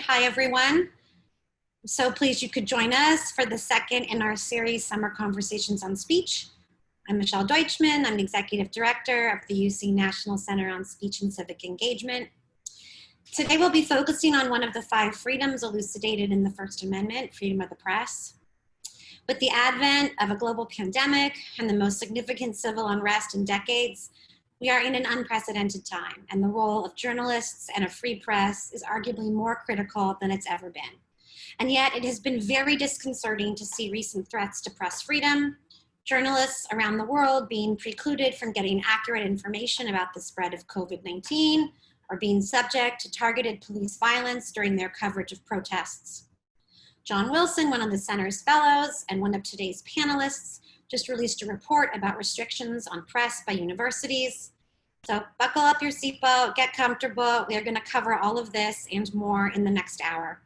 Hi, everyone. I'm so pleased you could join us for the second in our series, Summer Conversations on Speech. I'm Michelle Deutchman. I'm the Executive Director of the UC National Center on Speech and Civic Engagement. Today, we'll be focusing on one of the 5 freedoms elucidated in the First Amendment, freedom of the press. With the advent of a global pandemic and the most significant civil unrest in decades, we are in an unprecedented time, and the role of journalists and a free press is arguably more critical than it's ever been. And yet it has been very disconcerting to see recent threats to press freedom, journalists around the world being precluded from getting accurate information about the spread of COVID-19 or being subject to targeted police violence during their coverage of protests. John Wilson, one of the Center's fellows and one of today's panelists, just released a report about restrictions on press by universities. So buckle up your seatbelt, get comfortable. We are going to cover all of this and more in the next hour.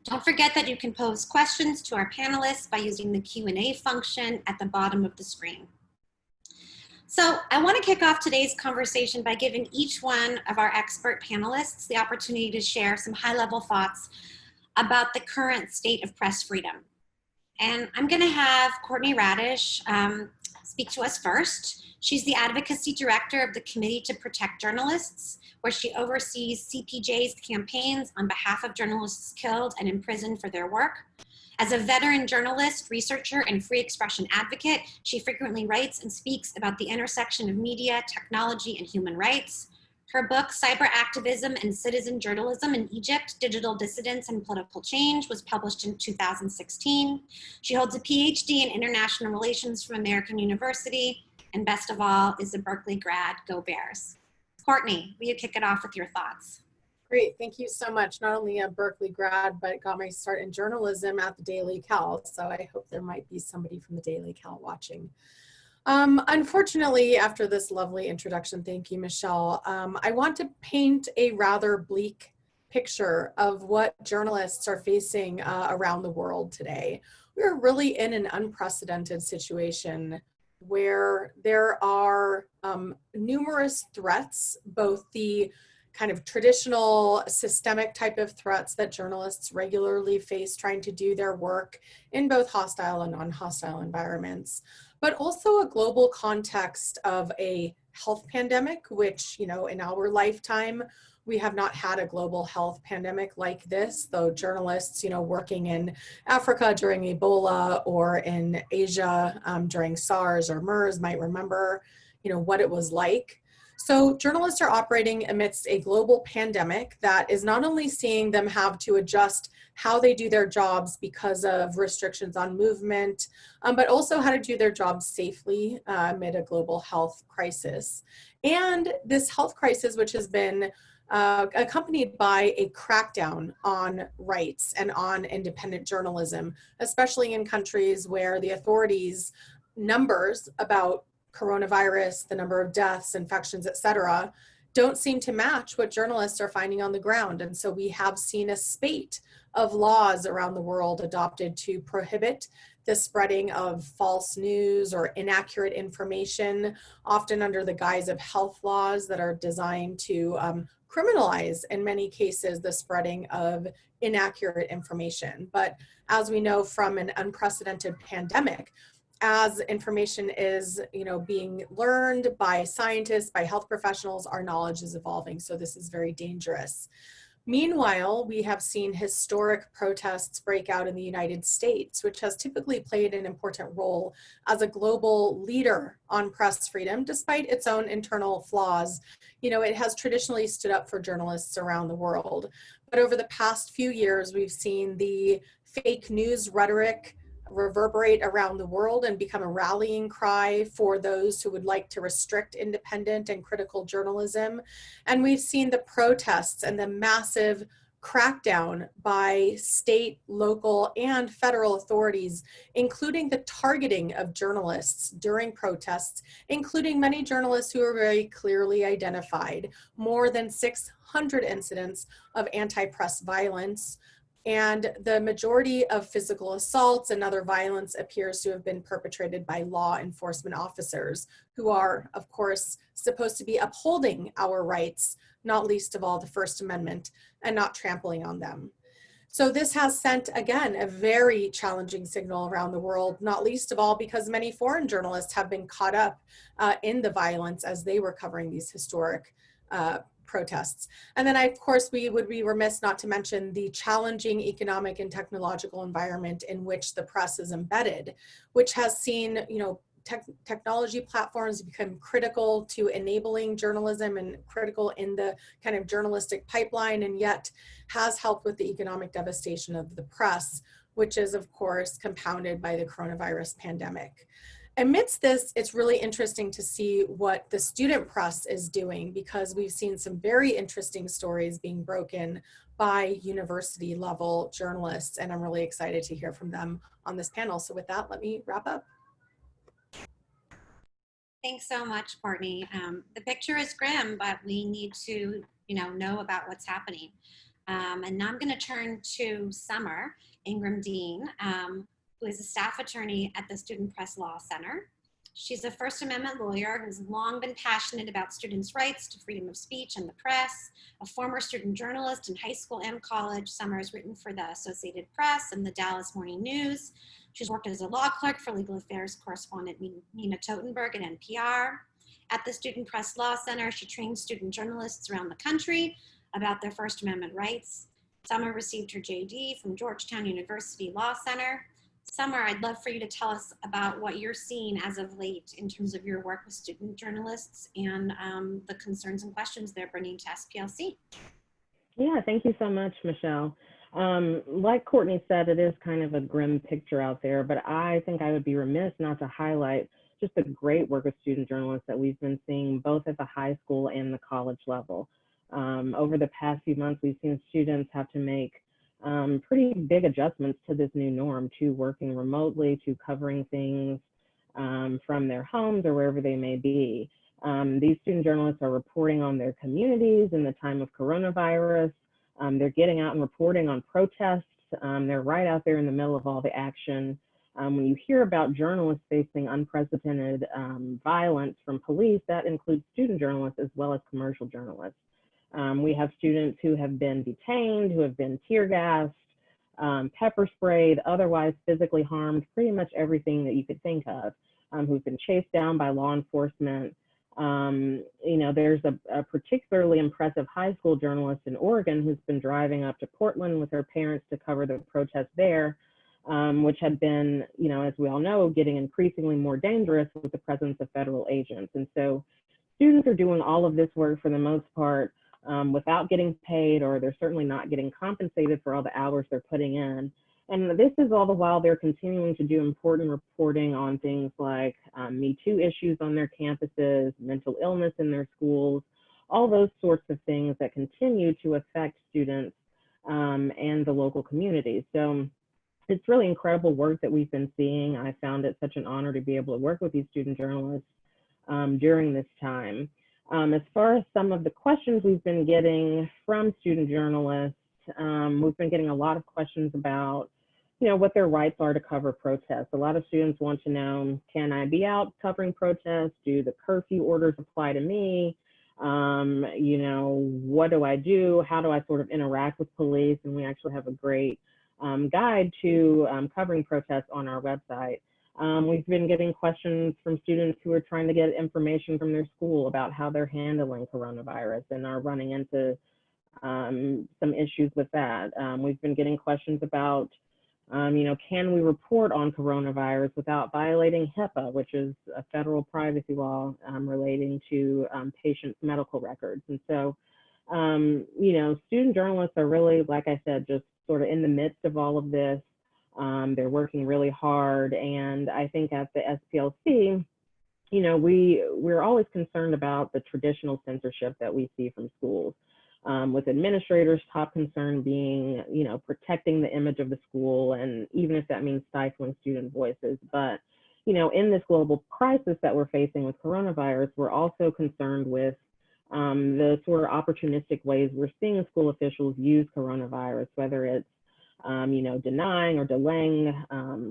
Don't forget that you can pose questions to our panelists by using the Q&A function at the bottom of the screen. So I want to kick off today's conversation by giving each one of our expert panelists the opportunity to share some high-level thoughts about the current state of press freedom. And I'm going to have Courtney Radsch speak to us first. She's the Advocacy Director of the Committee to Protect Journalists, where she oversees CPJ's campaigns on behalf of journalists killed and imprisoned for their work. As a veteran journalist, researcher, and free expression advocate, she frequently writes and speaks about the intersection of media, technology, and human rights. Her book, Cyber Activism and Citizen Journalism in Egypt, Digital Dissidence and Political Change, was published in 2016. She holds a PhD in International Relations from American University, and best of all, is a Berkeley grad. Go Bears. Courtney, will you kick it off with your thoughts? Great, thank you so much. Not only a Berkeley grad, but got my start in journalism at the Daily Cal, so I hope there might be somebody from the Daily Cal watching. Unfortunately, after this lovely introduction, thank you, Michelle, I want to paint a rather bleak picture of what journalists are facing around the world today. We're really in an unprecedented situation where there are numerous threats, both the kind of traditional systemic type of threats that journalists regularly face trying to do their work in both hostile and non-hostile environments, but also a global context of a health pandemic, which, in our lifetime, we have not had a global health pandemic like this, though journalists, working in Africa during Ebola or in Asia during SARS or MERS might remember, what it was like. So journalists are operating amidst a global pandemic that is not only seeing them have to adjust how they do their jobs because of restrictions on movement, but also how to do their jobs safely amid a global health crisis. And this health crisis, which has been accompanied by a crackdown on rights and on independent journalism, especially in countries where the authorities' numbers about coronavirus, the number of deaths, infections, etc., don't seem to match what journalists are finding on the ground. And so we have seen a spate of laws around the world adopted to prohibit the spreading of false news or inaccurate information, often under the guise of health laws that are designed to criminalize, in many cases, the spreading of inaccurate information. But as we know from an unprecedented pandemic, as information is, being learned by scientists, by health professionals, our knowledge is evolving. So this is very dangerous. Meanwhile, we have seen historic protests break out in the United States, which has typically played an important role as a global leader on press freedom, despite its own internal flaws. It has traditionally stood up for journalists around the world. But over the past few years, we've seen the fake news rhetoric reverberate around the world and become a rallying cry for those who would like to restrict independent and critical journalism. And we've seen the protests and the massive crackdown by state, local, and federal authorities, including the targeting of journalists during protests, including many journalists who are very clearly identified. More than 600 incidents of anti-press violence, and the majority of physical assaults and other violence appears to have been perpetrated by law enforcement officers who are, of course, supposed to be upholding our rights, not least of all the First Amendment, and not trampling on them. So this has sent, again, a very challenging signal around the world, not least of all because many foreign journalists have been caught up in the violence as they were covering these historic protests. And then, of course, we would be remiss not to mention the challenging economic and technological environment in which the press is embedded, which has seen, technology platforms become critical to enabling journalism and critical in the kind of journalistic pipeline, and yet has helped with the economic devastation of the press, which is, of course, compounded by the coronavirus pandemic. Amidst this, it's really interesting to see what the student press is doing, because we've seen some very interesting stories being broken by university level journalists, and I'm really excited to hear from them on this panel. So with that, let me wrap up. Thanks so much, Courtney. The picture is grim, but we need to, know about what's happening. And now I'm going to turn to Sommer, Ingram Dean, who is a staff attorney at the Student Press Law Center. She's a First Amendment lawyer who's long been passionate about students' rights to freedom of speech and the press. A former student journalist in high school and college, Sommer has written for the Associated Press and the Dallas Morning News. She's worked as a law clerk for legal affairs correspondent Nina Totenberg at NPR. At the Student Press Law Center, she trains student journalists around the country about their First Amendment rights. Sommer received her JD from Georgetown University Law Center. Sommer, I'd love for you to tell us about what you're seeing as of late in terms of your work with student journalists and the concerns and questions they're bringing to SPLC. Yeah, thank you so much, Michelle. Like Courtney said, it is kind of a grim picture out there, but I think I would be remiss not to highlight just the great work of student journalists that we've been seeing both at the high school and the college level. Over the past few months, we've seen students have to make pretty big adjustments to this new norm, to working remotely, to covering things from their homes or wherever they may be. These student journalists are reporting on their communities in the time of coronavirus. They're getting out and reporting on protests. They're right out there in the middle of all the action. When you hear about journalists facing unprecedented violence from police, that includes student journalists as well as commercial journalists. We have students who have been detained, who have been tear gassed, pepper sprayed, otherwise physically harmed, pretty much everything that you could think of, who've been chased down by law enforcement. There's a particularly impressive high school journalist in Oregon who's been driving up to Portland with her parents to cover the protests there, which had been, as we all know, getting increasingly more dangerous with the presence of federal agents. And so students are doing all of this work for the most part without getting paid, or they're certainly not getting compensated for all the hours they're putting in. And this is all the while they're continuing to do important reporting on things like Me Too issues on their campuses, mental illness in their schools, all those sorts of things that continue to affect students and the local community. So it's really incredible work that we've been seeing. I found it such an honor to be able to work with these student journalists during this time. As far as some of the questions we've been getting from student journalists, we've been getting a lot of questions about, what their rights are to cover protests. A lot of students want to know, can I be out covering protests? Do the curfew orders apply to me? What do I do? How do I sort of interact with police? And we actually have a great guide to covering protests on our website. We've been getting questions from students who are trying to get information from their school about how they're handling coronavirus and are running into some issues with that. We've been getting questions about, can we report on coronavirus without violating HIPAA, which is a federal privacy law relating to patients' medical records. And so, student journalists are really, like I said, just sort of in the midst of all of this. They're working really hard. And I think at the SPLC, we're always concerned about the traditional censorship that we see from schools, with administrators' top concern being, protecting the image of the school, and even if that means stifling student voices. But, in this global crisis that we're facing with coronavirus, we're also concerned with the sort of opportunistic ways we're seeing school officials use coronavirus, whether it's denying or delaying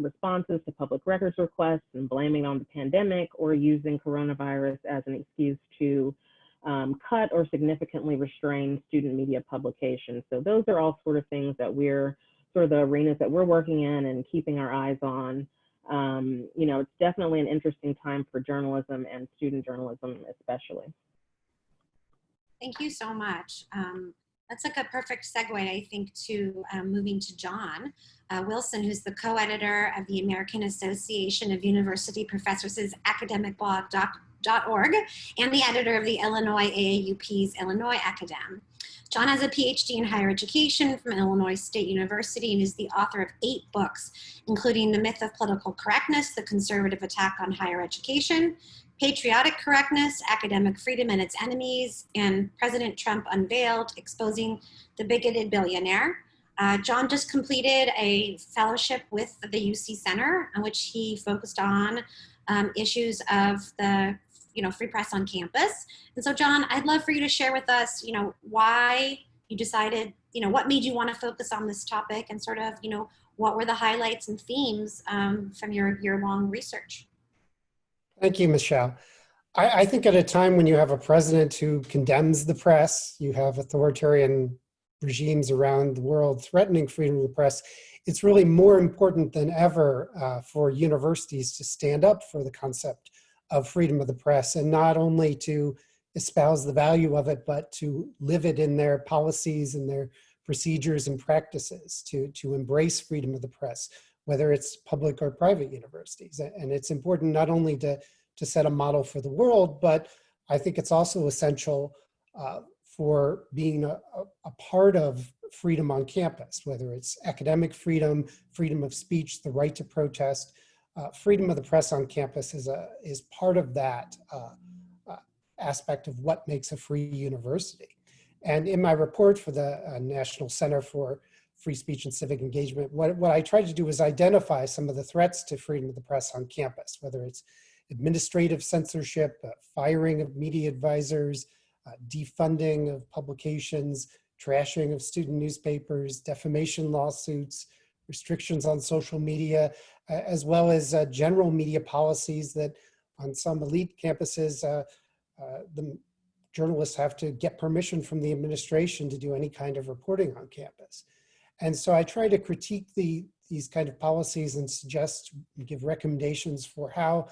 responses to public records requests and blaming it on the pandemic, or using coronavirus as an excuse to cut or significantly restrain student media publications. So those are all sort of things that we're sort of the arenas that we're working in and keeping our eyes on. You know, it's definitely an interesting time for journalism and student journalism especially. Thank you so much. That's like a perfect segue, I think, to moving to John Wilson, who's the co-editor of the American Association of University Professors' academic blog.org and the editor of the Illinois AAUP's Illinois Academ. John has a PhD in higher education from Illinois State University and is the author of 8 books, including The Myth of Political Correctness, The Conservative Attack on Higher Education, Patriotic Correctness, Academic Freedom and Its Enemies, and President Trump Unveiled, Exposing the Bigoted Billionaire. John just completed a fellowship with the UC Center, in which he focused on issues of the free press on campus. And so, John, I'd love for you to share with us, why you decided, what made you want to focus on this topic, and sort of, what were the highlights and themes from your year-long research? Thank you, Michelle. I think at a time when you have a president who condemns the press, you have authoritarian regimes around the world threatening freedom of the press, it's really more important than ever for universities to stand up for the concept of freedom of the press, and not only to espouse the value of it, but to live it in their policies and their procedures and practices, to embrace freedom of the press, whether it's public or private universities. And it's important not only to set a model for the world, but I think it's also essential for being a part of freedom on campus, whether it's academic freedom, freedom of speech, the right to protest. Freedom of the press on campus is part of that aspect of what makes a free university. And in my report for the National Center for Free Speech and Civic Engagement, what I tried to do was identify some of the threats to freedom of the press on campus, whether it's administrative censorship, firing of media advisors, defunding of publications, trashing of student newspapers, defamation lawsuits, restrictions on social media, as well as general media policies that on some elite campuses, the journalists have to get permission from the administration to do any kind of reporting on campus. And so I try to critique these kind of policies and give recommendations for how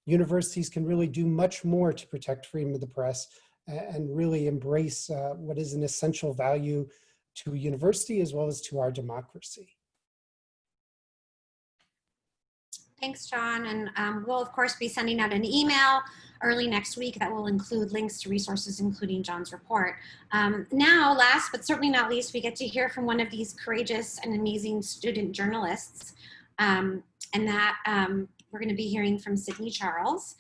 universities can really do much more to protect freedom of the press and really embrace what is an essential value to a university as well as to our democracy. Thanks, John. And we'll, of course, be sending out an email early next week that will include links to resources, including John's report. Now, last but certainly not least, we get to hear from one of these courageous and amazing student journalists, and that we're going to be hearing from Sydney Charles.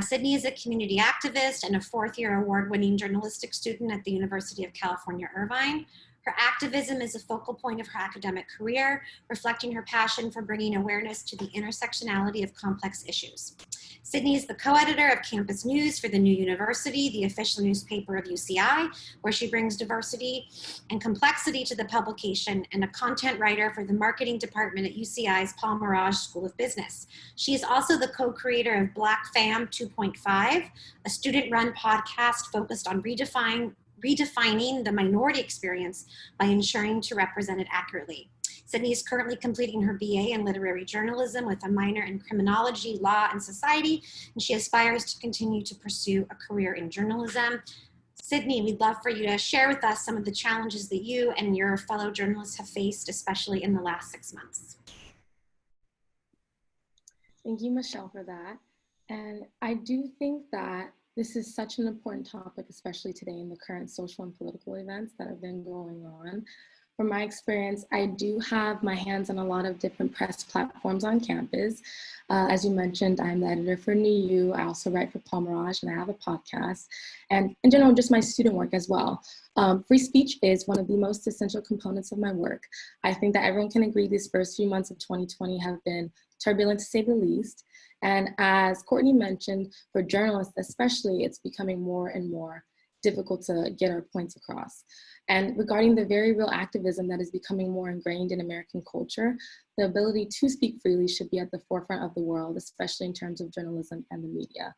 Sydney is a community activist and a fourth-year award-winning journalistic student at the University of California, Irvine. Her activism is a focal point of her academic career, reflecting her passion for bringing awareness to the intersectionality of complex issues. Sydney is the co-editor of Campus News for the New University, the official newspaper of UCI, where she brings diversity and complexity to the publication, and a content writer for the marketing department at UCI's Paul Merage School of Business. She is also the co-creator of Black Fam 2.5, a student-run podcast focused on redefining the minority experience by ensuring to represent it accurately. Sydney is currently completing her BA in literary journalism with a minor in criminology, law, and society, and she aspires to continue to pursue a career in journalism. Sydney, we'd love for you to share with us some of the challenges that you and your fellow journalists have faced, especially in the last 6 months. Thank you, Michelle, for that. And I do think that this is such an important topic, especially today in the current social and political events that have been going on. From my experience, I do have my hands on a lot of different press platforms on campus. As you mentioned, I'm the editor for NEU. I also write for Paul Merage, and I have a podcast. And in general, just my student work as well. Free speech is one of the most essential components of my work. I think that everyone can agree these first few months of 2020 have been turbulent to say the least. And as Courtney mentioned, for journalists especially, it's becoming more and more difficult to get our points across. And regarding the very real activism that is becoming more ingrained in American culture, the ability to speak freely should be at the forefront of the world, especially in terms of journalism and the media.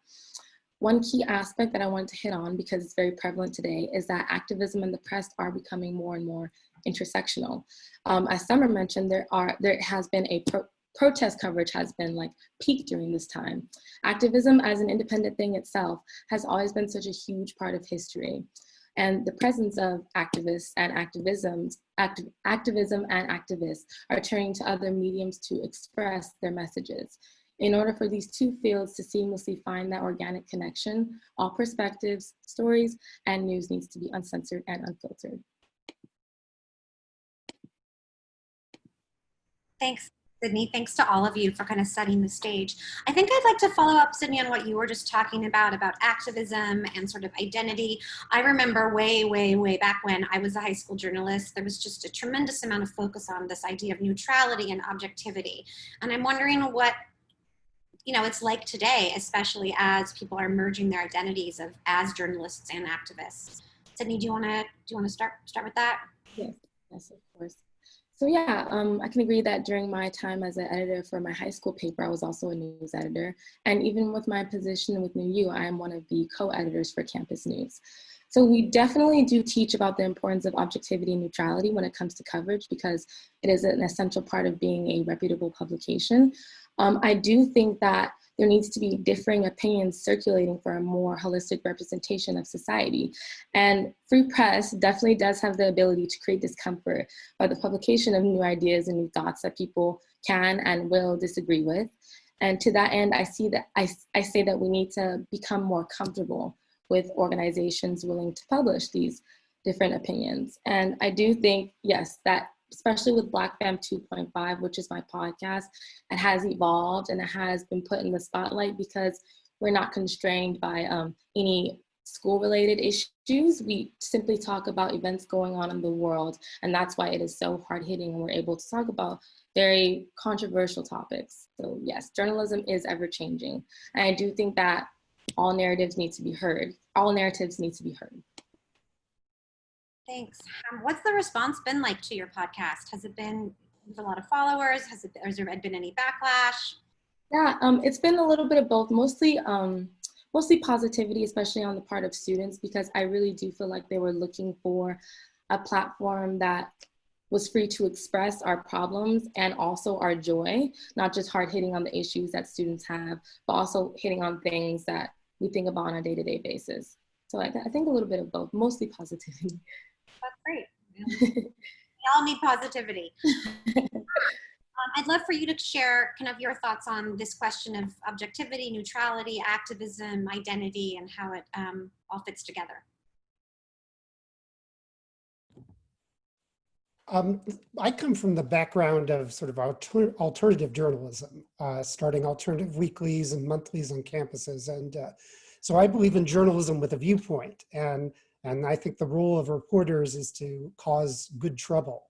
one key aspect that I wanted to hit on, because it's very prevalent today, is that activism and the press are becoming more and more intersectional. As Sommer mentioned, there has been a protest coverage has been like peaked during this time. Activism as an independent thing itself has always been such a huge part of history. And the presence of activists and activism and activists are turning to other mediums to express their messages. In order for these two fields to seamlessly find that organic connection, all perspectives, stories, and news needs to be uncensored and unfiltered. Thanks, Sydney. Thanks to all of you for kind of setting the stage. I think I'd like to follow up, Sydney, on what you were just talking about activism and sort of identity. I remember way, way, way back when I was a high school journalist, there was just a tremendous amount of focus on this idea of neutrality and objectivity. And I'm wondering what it's like today, especially as people are merging their identities as journalists and activists. Sydney, do you want to start with that? Yes, of course. So yeah, I can agree that during my time as an editor for my high school paper, I was also a news editor. And even with my position with New U, I am one of the co-editors for Campus News. So we definitely do teach about the importance of objectivity and neutrality when it comes to coverage, because it is an essential part of being a reputable publication. I do think that there needs to be differing opinions circulating for a more holistic representation of society. And free press definitely does have the ability to create discomfort by the publication of new ideas and new thoughts that people can and will disagree with. And to that end, I say that we need to become more comfortable with organizations willing to publish these different opinions. And I do think, yes, that especially with Black Fam 2.5, which is my podcast, it has evolved and it has been put in the spotlight because we're not constrained by any school-related issues. We simply talk about events going on in the world, and that's why it is so hard-hitting, and we're able to talk about very controversial topics. So yes, journalism is ever-changing, and I do think that all narratives need to be heard. All narratives need to be heard. Thanks. What's the response been like to your podcast? Has it been with a lot of followers? Has there been any backlash? Yeah, it's been a little bit of both, mostly positivity, especially on the part of students, because I really do feel like they were looking for a platform that was free to express our problems and also our joy, not just hard hitting on the issues that students have, but also hitting on things that we think about on a day-to-day basis. So I think a little bit of both, mostly positivity. That's great. We all need positivity. I'd love for you to share kind of your thoughts on this question of objectivity, neutrality, activism, identity, and how it all fits together. I come from the background of sort of alternative journalism, starting alternative weeklies and monthlies on campuses. And so I believe in journalism with a viewpoint. And I think the role of reporters is to cause good trouble,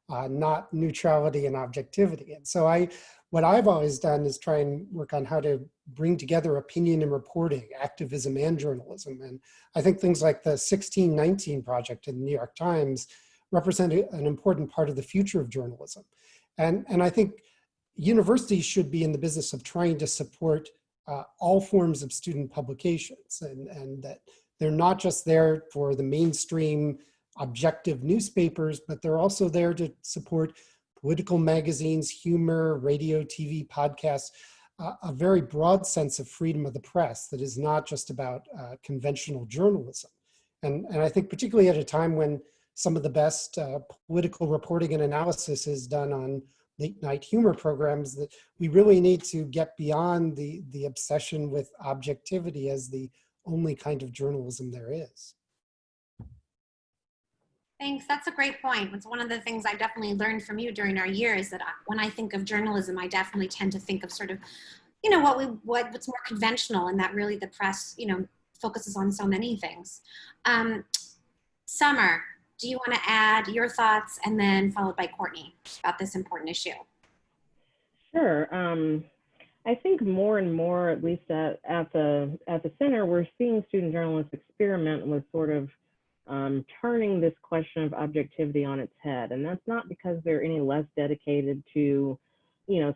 not neutrality and objectivity. And so what I've always done is try and work on how to bring together opinion and reporting, activism and journalism. And I think things like the 1619 Project in the New York Times represent an important part of the future of journalism. And I think universities should be in the business of trying to support all forms of student publications, and that they're not just there for the mainstream objective newspapers, but they're also there to support political magazines, humor, radio, TV, podcasts, a very broad sense of freedom of the press that is not just about conventional journalism. And I think particularly at a time when some of the best political reporting and analysis is done on late night humor programs, that we really need to get beyond the obsession with objectivity as the only kind of journalism there is. Thanks. That's a great point. It's one of the things I definitely learned from you during our years, that when I think of journalism, I definitely tend to think of sort of, what's more conventional, and that really the press, focuses on so many things. Sommer, do you want to add your thoughts, and then followed by Courtney, about this important issue? Sure. I think more and more, at least at the center, we're seeing student journalists experiment with sort of turning this question of objectivity on its head. And that's not because they're any less dedicated to,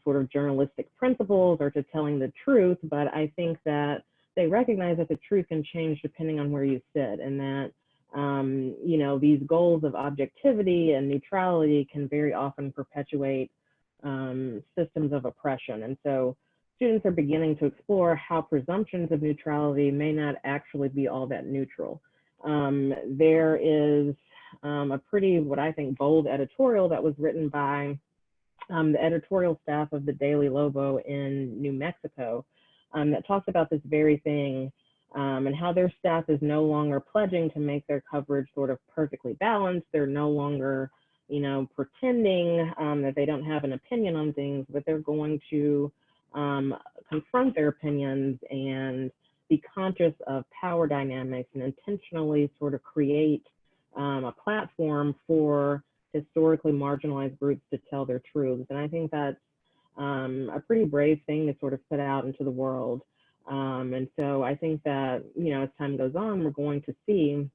sort of journalistic principles or to telling the truth, but I think that they recognize that the truth can change depending on where you sit, and that you know, these goals of objectivity and neutrality can very often perpetuate systems of oppression. And so students are beginning to explore how presumptions of neutrality may not actually be all that neutral. There is a pretty, what I think, bold editorial that was written by the editorial staff of the Daily Lobo in New Mexico that talks about this very thing, and how their staff is no longer pledging to make their coverage sort of perfectly balanced. They're no longer, you know, pretending that they don't have an opinion on things, but they're going to confront their opinions and be conscious of power dynamics and intentionally sort of create a platform for historically marginalized groups to tell their truths. And I think that's a pretty brave thing to sort of put out into the world. And so I think that, you know, as time goes on, we're going to see,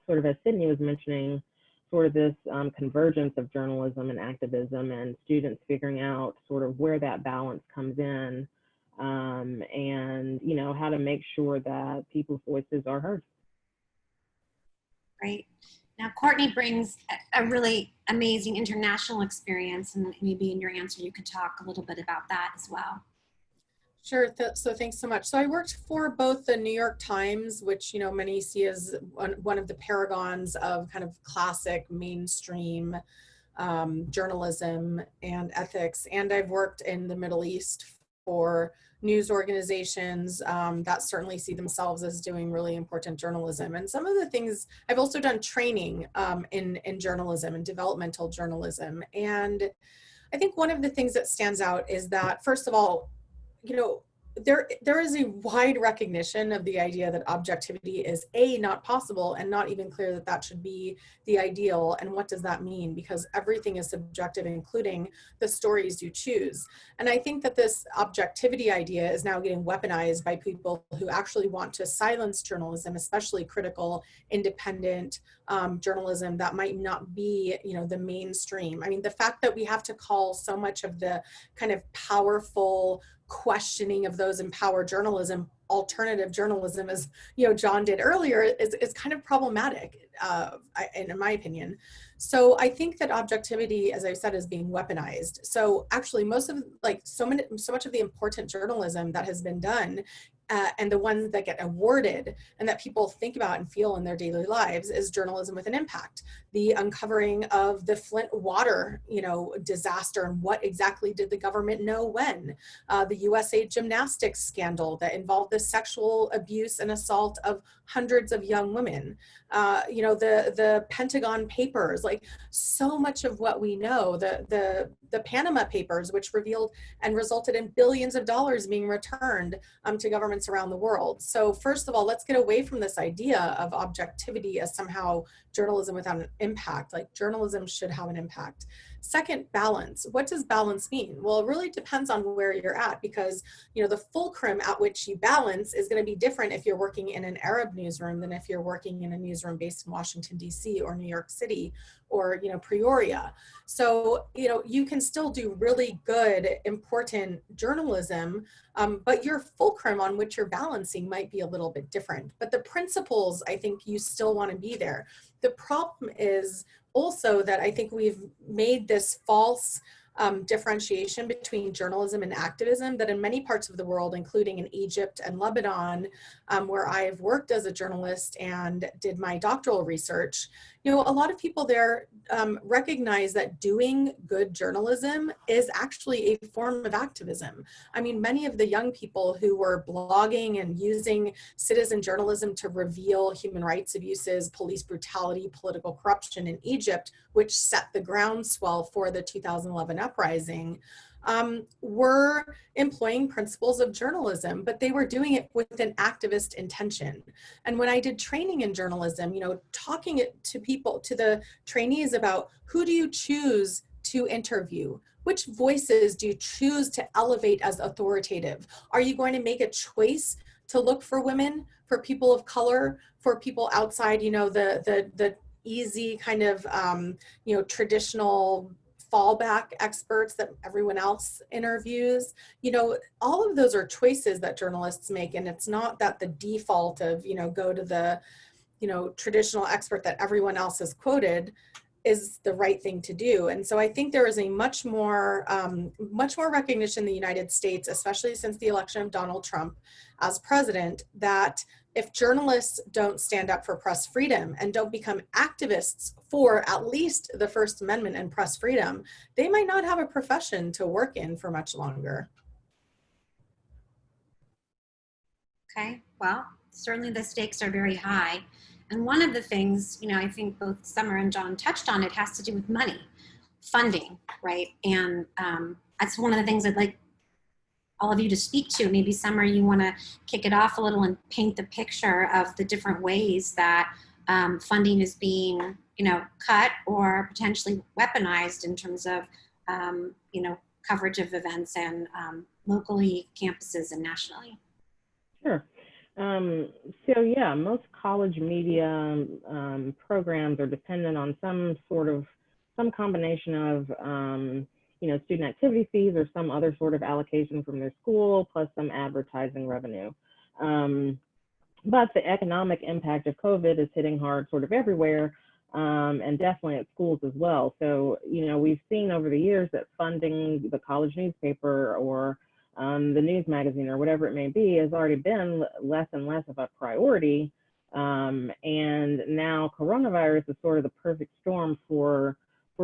sort of as Sydney was mentioning, sort of this convergence of journalism and activism, and students figuring out sort of where that balance comes in, and, you know, how to make sure that people's voices are heard. Great. Now, Courtney brings a really amazing international experience, and maybe in your answer, you could talk a little bit about that as well. Sure. So thanks so much. So I worked for both the New York Times, which, you know, many see as one of the paragons of kind of classic mainstream journalism and ethics. And I've worked in the Middle East for news organizations that certainly see themselves as doing really important journalism. And some of the things, I've also done training in journalism and developmental journalism. And I think one of the things that stands out is that, first of all, you know, there is a wide recognition of the idea that objectivity is not possible, and not even clear that that should be the ideal. And what does that mean? Because everything is subjective, including the stories you choose. And I think that this objectivity idea is now getting weaponized by people who actually want to silence journalism, especially critical, independent journalism that might not be, you know, the mainstream. I mean, the fact that we have to call so much of the kind of powerful questioning of those in power journalism alternative journalism, as, you know, John did earlier, is kind of problematic, in my opinion. So I think that objectivity, as I said, is being weaponized. So actually, most of, like, so much of the important journalism that has been done, and the ones that get awarded and that people think about and feel in their daily lives, is journalism with an impact. The uncovering of the Flint water, you know, disaster, and what exactly did the government know when? The USA Gymnastics scandal that involved the sexual abuse and assault of hundreds of young women. You know, the Pentagon Papers, like so much of what we know, the Panama Papers, which revealed and resulted in billions of dollars being returned to governments around the world. So first of all, let's get away from this idea of objectivity as somehow journalism without an impact. Like, journalism should have an impact. Second, balance. What does balance mean? Well, it really depends on where you're at, because, you know, the fulcrum at which you balance is going to be different if you're working in an Arab newsroom than if you're working in a newsroom based in Washington, D.C. or New York City or, you know, Peoria. So, you know, you can still do really good, important journalism, but your fulcrum on which you're balancing might be a little bit different. But the principles, I think you still want to be there. The problem is also that I think we've made this false differentiation between journalism and activism that in many parts of the world, including in Egypt and Lebanon, where I've worked as a journalist and did my doctoral research, you know, a lot of people there recognize that doing good journalism is actually a form of activism. I mean, many of the young people who were blogging and using citizen journalism to reveal human rights abuses, police brutality, political corruption in Egypt, which set the groundswell for the 2011 uprising, were employing principles of journalism, but they were doing it with an activist intention. And when I did training in journalism, you know, talking to people, to the trainees about who do you choose to interview? Which voices do you choose to elevate as authoritative? Are you going to make a choice to look for women, for people of color, for people outside, you know, the easy kind of, you know, traditional fallback experts that everyone else interviews. You know, all of those are choices that journalists make, and it's not that the default of, you know, go to the, you know, traditional expert that everyone else has quoted is the right thing to do. And so I think there is a much more recognition in the United States, especially since the election of Donald Trump as president, that if journalists don't stand up for press freedom and don't become activists for at least the First Amendment and press freedom, they might not have a profession to work in for much longer. Okay, well, certainly the stakes are very high. And one of the things, you know, I think both Sommer and John touched on, it has to do with money, funding, right? And that's one of the things I'd like all of you to speak to. Maybe Sommer, you want to kick it off a little and paint the picture of the different ways that funding is being, you know, cut or potentially weaponized in terms of, you know, coverage of events and locally, campuses, and nationally. Sure. So yeah, most college media programs are dependent on some combination of, you know, student activity fees or some other sort of allocation from their school, plus some advertising revenue. But the economic impact of COVID is hitting hard sort of everywhere, and definitely at schools as well. So, you know, we've seen over the years that funding the college newspaper or the news magazine or whatever it may be has already been less and less of a priority. And now coronavirus is sort of the perfect storm for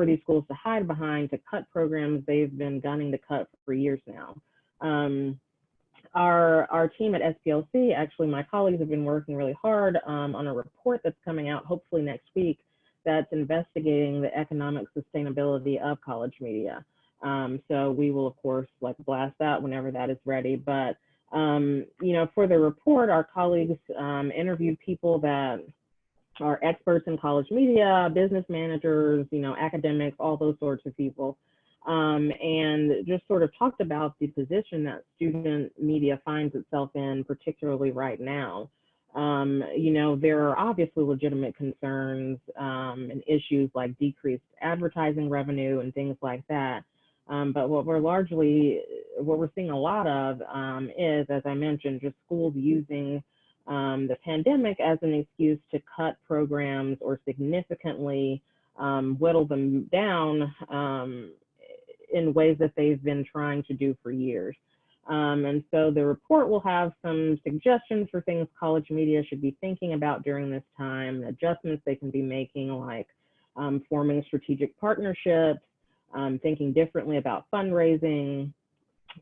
these schools to hide behind, to cut programs they've been gunning to cut for years now. Our team at SPLC, actually my colleagues have been working really hard on a report that's coming out hopefully next week that's investigating the economic sustainability of college media. So we will, of course, like blast that whenever that is ready. But, you know, for the report, our colleagues interviewed people that are experts in college media, business managers, you know, academics, all those sorts of people, and just sort of talked about the position that student media finds itself in, particularly right now. You know, there are obviously legitimate concerns and issues like decreased advertising revenue and things like that. But what we're seeing a lot of is, as I mentioned, just schools using the pandemic as an excuse to cut programs or significantly whittle them down in ways that they've been trying to do for years. And so the report will have some suggestions for things college media should be thinking about during this time, adjustments they can be making, like forming strategic partnerships, thinking differently about fundraising,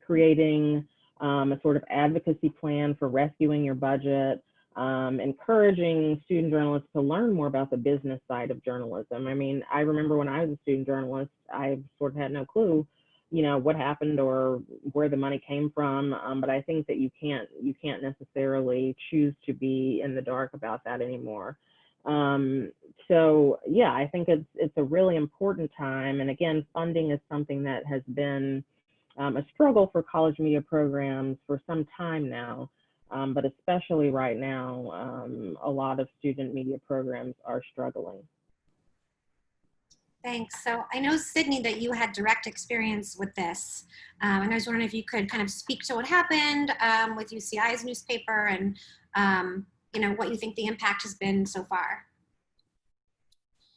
creating a sort of advocacy plan for rescuing your budget, encouraging student journalists to learn more about the business side of journalism. I mean, I remember when I was a student journalist, I sort of had no clue, you know, what happened or where the money came from. But I think that you can't necessarily choose to be in the dark about that anymore. So yeah, I think it's a really important time. And again, funding is something that has been a struggle for college media programs for some time now, but especially right now, a lot of student media programs are struggling. Thanks. So I know, Sydney, that you had direct experience with this. And I was wondering if you could kind of speak to what happened with UCI's newspaper and, you know, what you think the impact has been so far.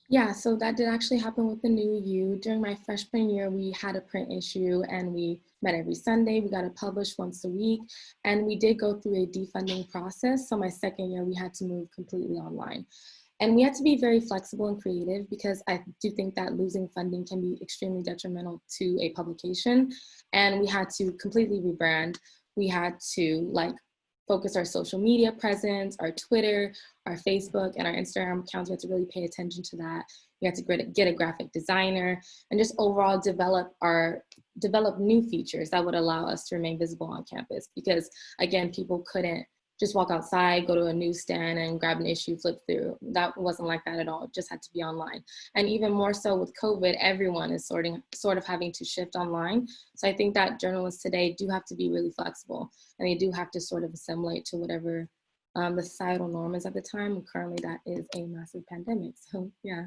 Yeah, so that did actually happen with the New U. During my freshman year, we had a print issue and we met every Sunday. We got it published once a week, and we did go through a defunding process. So my second year, we had to move completely online. And we had to be very flexible and creative because I do think that losing funding can be extremely detrimental to a publication. And we had to completely rebrand. We had to focus our social media presence, our Twitter, our Facebook, and our Instagram accounts. We had to really pay attention to that. We had to get a graphic designer and just overall develop new features that would allow us to remain visible on campus. Because again, people couldn't just walk outside, go to a newsstand and grab an issue, flip through. That wasn't like that at all. It just had to be online. And even more so with COVID, everyone is sort of having to shift online. So I think that journalists today do have to be really flexible, and they do have to sort of assimilate to whatever the societal norm is at the time. And currently that is a massive pandemic. So yeah.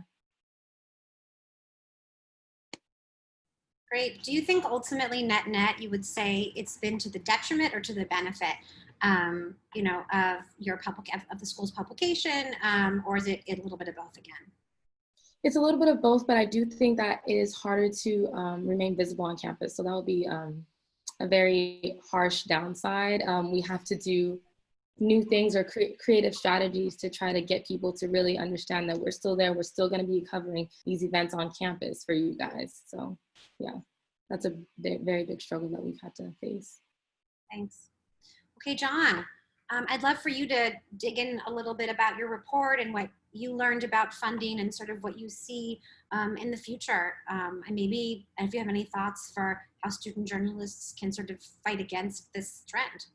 Great. Do you think ultimately net you would say it's been to the detriment or to the benefit, you know, of your of the school's publication, or is it a little bit of both again? It's a little bit of both, but I do think that it is harder to remain visible on campus. So that would be a very harsh downside. We have to do new things or creative strategies to try to get people to really understand that we're still there. We're still going to be covering these events on campus for you guys. So yeah, that's a very big struggle that we've had to face. Thanks. Okay, John, I'd love for you to dig in a little bit about your report and what you learned about funding and sort of what you see in the future. And maybe if you have any thoughts for how student journalists can sort of fight against this trend.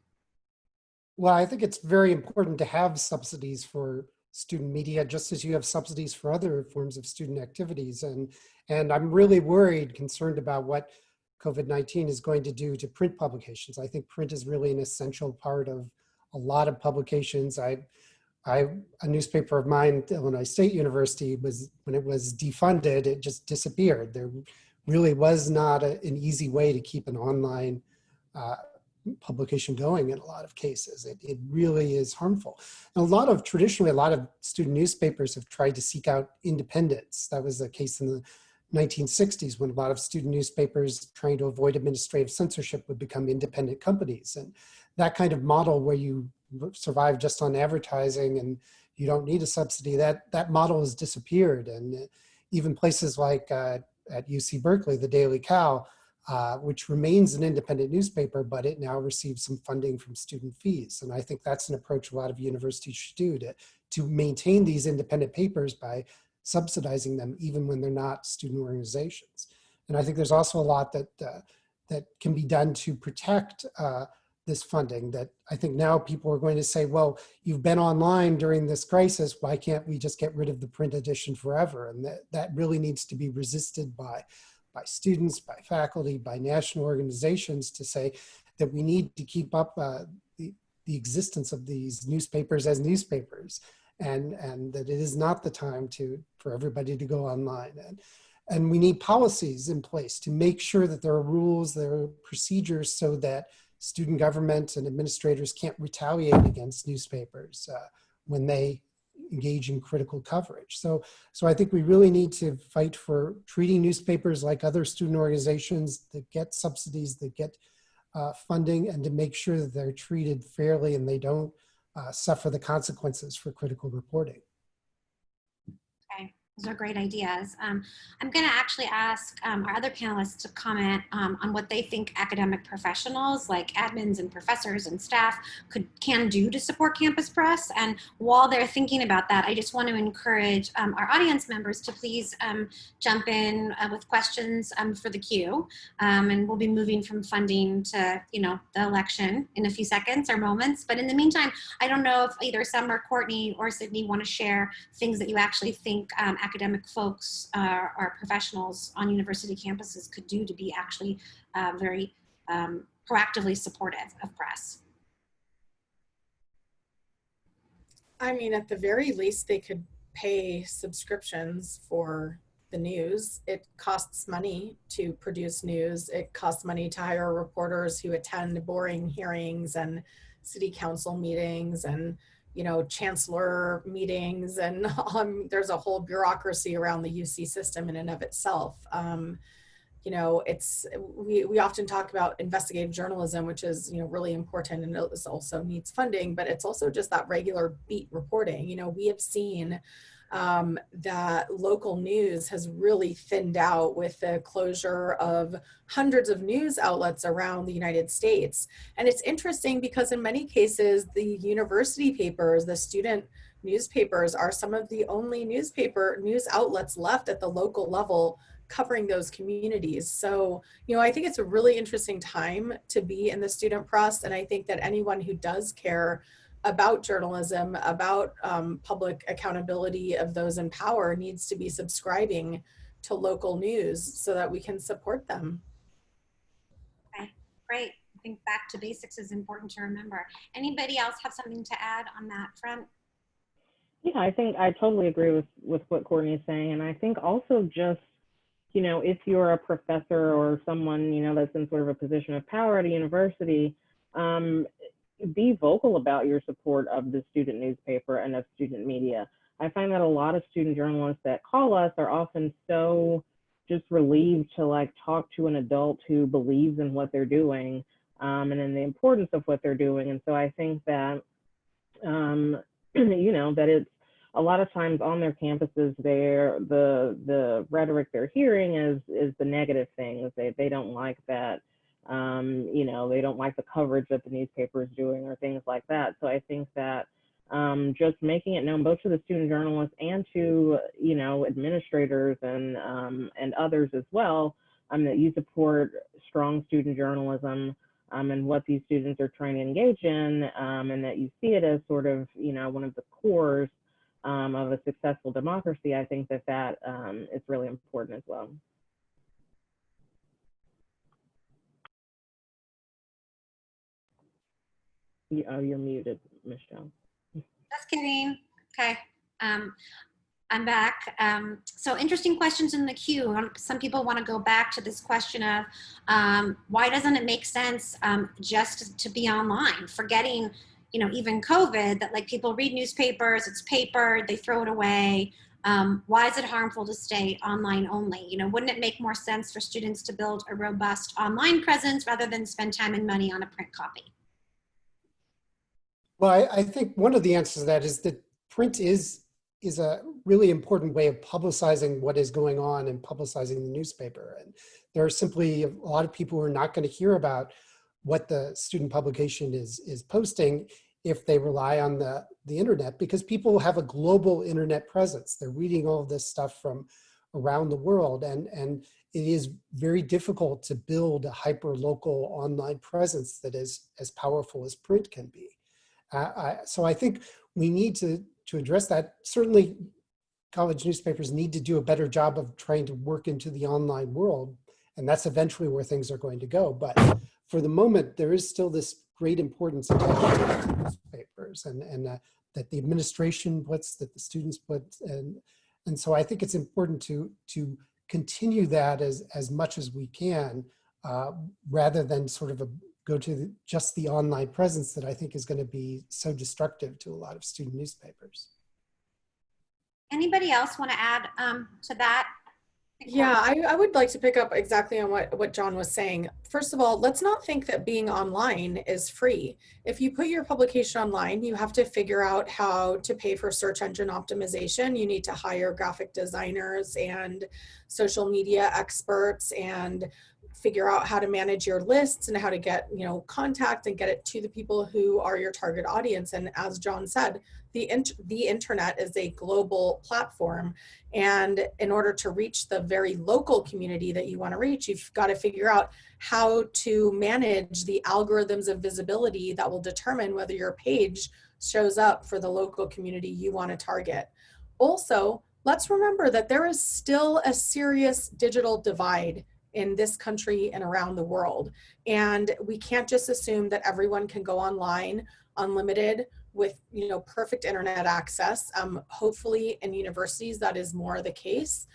Well, I think it's very important to have subsidies for student media, just as you have subsidies for other forms of student activities. And I'm really worried, concerned about what COVID-19 is going to do to print publications. I think print is really an essential part of a lot of publications. A newspaper of mine, Illinois State University, when it was defunded, it just disappeared. There really was not an easy way to keep an online publication going in a lot of cases. It really is harmful. And traditionally, a lot of student newspapers have tried to seek out independence. That was the case in the 1960s when a lot of student newspapers trying to avoid administrative censorship would become independent companies. And that kind of model where you survive just on advertising and you don't need a subsidy, that model has disappeared. And even places like at UC Berkeley, the Daily Cal, which remains an independent newspaper, but it now receives some funding from student fees. And I think that's an approach a lot of universities should do to maintain these independent papers by subsidizing them even when they're not student organizations. And I think there's also a lot that can be done to protect this funding. That I think now people are going to say, well, you've been online during this crisis, why can't we just get rid of the print edition forever? And that really needs to be resisted by students, by faculty, by national organizations to say that we need to keep up the existence of these newspapers as newspapers, and that it is not the time for everybody to go online. And we need policies in place to make sure that there are rules, there are procedures so that student government and administrators can't retaliate against newspapers when they engage in critical coverage. So I think we really need to fight for treating newspapers like other student organizations that get subsidies, that get funding, and to make sure that they're treated fairly and they don't suffer the consequences for critical reporting. Okay, those are great ideas. I'm going to actually ask our other panelists to comment on what they think academic professionals like admins and professors and staff can do to support campus press. And while they're thinking about that, I just want to encourage our audience members to please jump in with questions for the queue. And we'll be moving from funding to, the election in a few seconds or moments. But in the meantime, I don't know if either Sommer, Courtney, or Sydney want to share things that you actually think academic folks or professionals on university campuses could do to be actually very proactively supportive of press. I mean, at the very least, they could pay subscriptions for the news. It costs money to produce news. It costs money to hire reporters who attend boring hearings and city council meetings and chancellor meetings, and there's a whole bureaucracy around the UC system in and of itself. We often talk about investigative journalism, which is really important, and it also needs funding, but it's also just that regular beat reporting. We have seen that local news has really thinned out with the closure of hundreds of news outlets around the United States. And it's interesting because in many cases, the university papers, the student newspapers, are some of the only news outlets left at the local level covering those communities. So, I think it's a really interesting time to be in the student press. And I think that anyone who does care about journalism, about public accountability of those in power, needs to be subscribing to local news so that we can support them. Okay, great. I think back to basics is important to remember. Anybody else have something to add on that front? Yeah, I think I totally agree with what Courtney is saying. And I think also just you know, if you're a professor or someone, you know, that's in sort of a position of power at a university, be vocal about your support of the student newspaper and of student media. I find that a lot of student journalists that call us are often so just relieved to like talk to an adult who believes in what they're doing, and in the importance of what they're doing. And so I think that, you know, that it's a lot of times on their campuses, the rhetoric they're hearing is the negative things. They don't like that. You know, they don't like the coverage that the newspaper is doing or things like that. So I think that just making it known both to the student journalists and to, you know, administrators and others as well, that you support strong student journalism and what these students are trying to engage in, and that you see it as sort of, you know, one of the cores of a successful democracy. I think that is really important as well. You're muted, Michelle. Just kidding. Okay. I'm back. So interesting questions in the queue. Some people want to go back to this question of why doesn't it make sense just to be online, forgetting, you know, even COVID, that like people read newspapers, it's paper, they throw it away. Why is it harmful to stay online only? You know, wouldn't it make more sense for students to build a robust online presence rather than spend time and money on a print copy? Well, I think one of the answers to that is that print is a really important way of publicizing what is going on and publicizing the newspaper. And there are simply a lot of people who are not going to hear about what the student publication is posting if they rely on the internet, because people have a global internet presence. They're reading all of this stuff from around the world, and it is very difficult to build a hyper-local online presence that is as powerful as print can be. So I think we need to address that. Certainly, college newspapers need to do a better job of trying to work into the online world, and that's eventually where things are going to go. But for the moment, there is still this great importance attached to newspapers, and that the administration puts, that the students put, and so I think it's important to continue that as much as we can, rather than sort of go to just the online presence that I think is going to be so destructive to a lot of student newspapers. Anybody else want to add to that? Yeah, I would like to pick up exactly on what John was saying. First of all, let's not think that being online is free. If you put your publication online, you have to figure out how to pay for search engine optimization. You need to hire graphic designers and social media experts and figure out how to manage your lists and how to get, you know, contact and get it to the people who are your target audience. And as John said, the internet is a global platform. And in order to reach the very local community that you want to reach, you've got to figure out how to manage the algorithms of visibility that will determine whether your page shows up for the local community you want to target. Also, let's remember that there is still a serious digital divide in this country and around the world. And we can't just assume that everyone can go online unlimited with, you know, perfect internet access. Hopefully in universities that is more the case.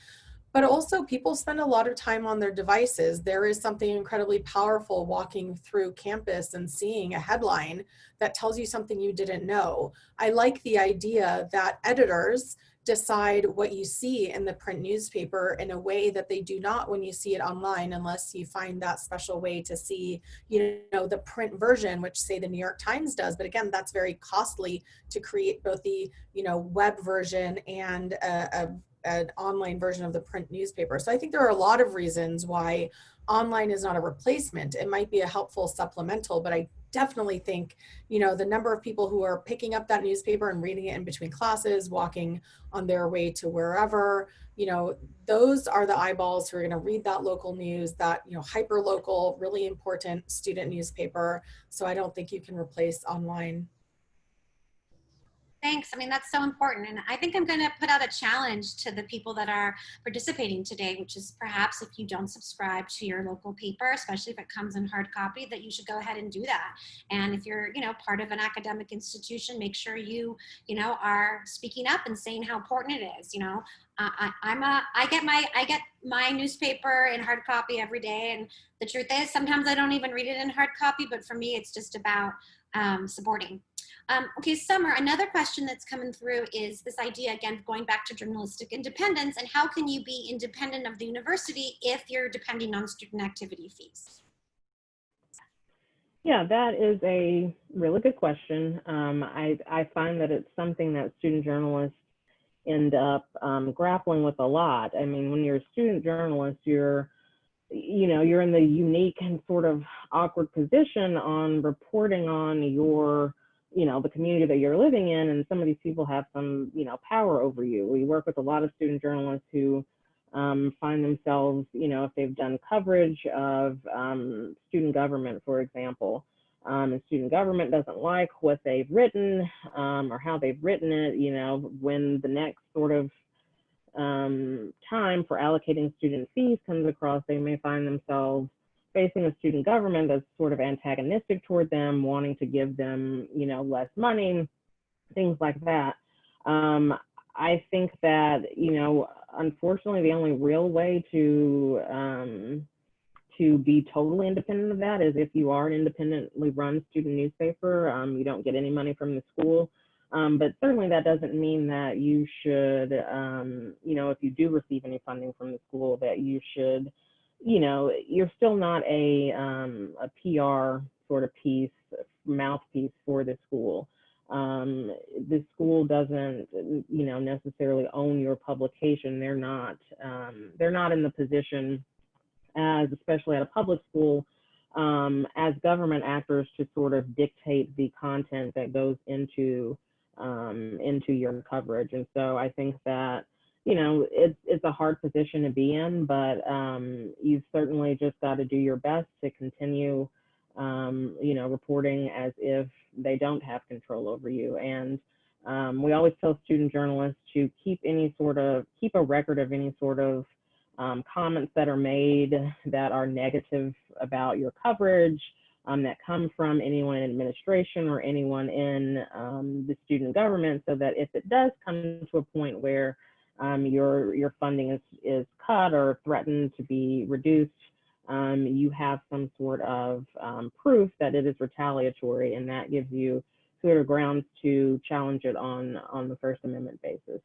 But also people spend a lot of time on their devices. There is something incredibly powerful walking through campus and seeing a headline that tells you something you didn't know. I like the idea that editors decide what you see in the print newspaper in a way that they do not when you see it online, unless you find that special way to see, you know, the print version, which say the New York Times does. But again, that's very costly to create both the, you know, web version and an online version of the print newspaper. So I think there are a lot of reasons why online is not a replacement. It might be a helpful supplemental, but I definitely think, you know, the number of people who are picking up that newspaper and reading it in between classes, walking on their way to wherever, you know, those are the eyeballs who are going to read that local news, that, you know, hyper local, really important student newspaper. So I don't think you can replace online. Thanks. I mean, that's so important. And I think I'm going to put out a challenge to the people that are participating today, which is perhaps if you don't subscribe to your local paper, especially if it comes in hard copy, that you should go ahead and do that. And if you're, part of an academic institution, make sure you, are speaking up and saying how important it is. I get my newspaper in hard copy every day. And the truth is sometimes I don't even read it in hard copy, but for me, it's just about supporting. Okay, Sommer, another question that's coming through is this idea, again, going back to journalistic independence, and how can you be independent of the university if you're depending on student activity fees? Yeah, that is a really good question. I find that it's something that student journalists end up grappling with a lot. I mean, when you're a student journalist, you're in the unique and sort of awkward position on reporting on your the community that you're living in, and some of these people have some, power over you. We work with a lot of student journalists who find themselves, if they've done coverage of student government, for example, and student government doesn't like what they've written or how they've written it, when the next sort of time for allocating student fees comes across, they may find themselves facing a student government that's sort of antagonistic toward them, wanting to give them, less money, things like that. I think that, unfortunately, the only real way to be totally independent of that is if you are an independently run student newspaper. You don't get any money from the school. But certainly that doesn't mean that you should, if you do receive any funding from the school, that you should, you're still not a PR sort of mouthpiece for the school. The school doesn't, necessarily own your publication. They're not in the position as, especially at a public school, as government actors to sort of dictate the content that goes into your coverage. And so I think that, it's a hard position to be in, but you've certainly just got to do your best to continue, reporting as if they don't have control over you. And we always tell student journalists to keep a record of any sort of comments that are made that are negative about your coverage, that come from anyone in administration or anyone in the student government, so that if it does come to a point where your funding is cut or threatened to be reduced, you have some sort of proof that it is retaliatory, and that gives you sort of grounds to challenge it on the First Amendment basis.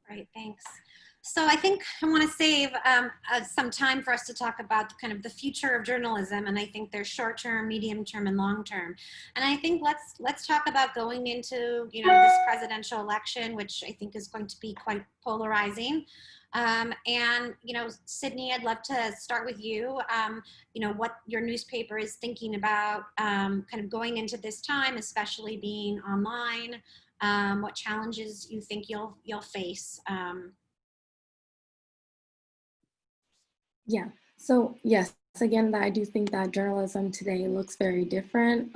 Right, thanks. So I think I want to save some time for us to talk about kind of the future of journalism, and I think there's short-term, medium-term, and long-term. And I think let's talk about going into this presidential election, which I think is going to be quite polarizing. And Sydney, I'd love to start with you. What your newspaper is thinking about, kind of going into this time, especially being online. What challenges you think you'll face. Yeah, so yes, again, I do think that journalism today looks very different.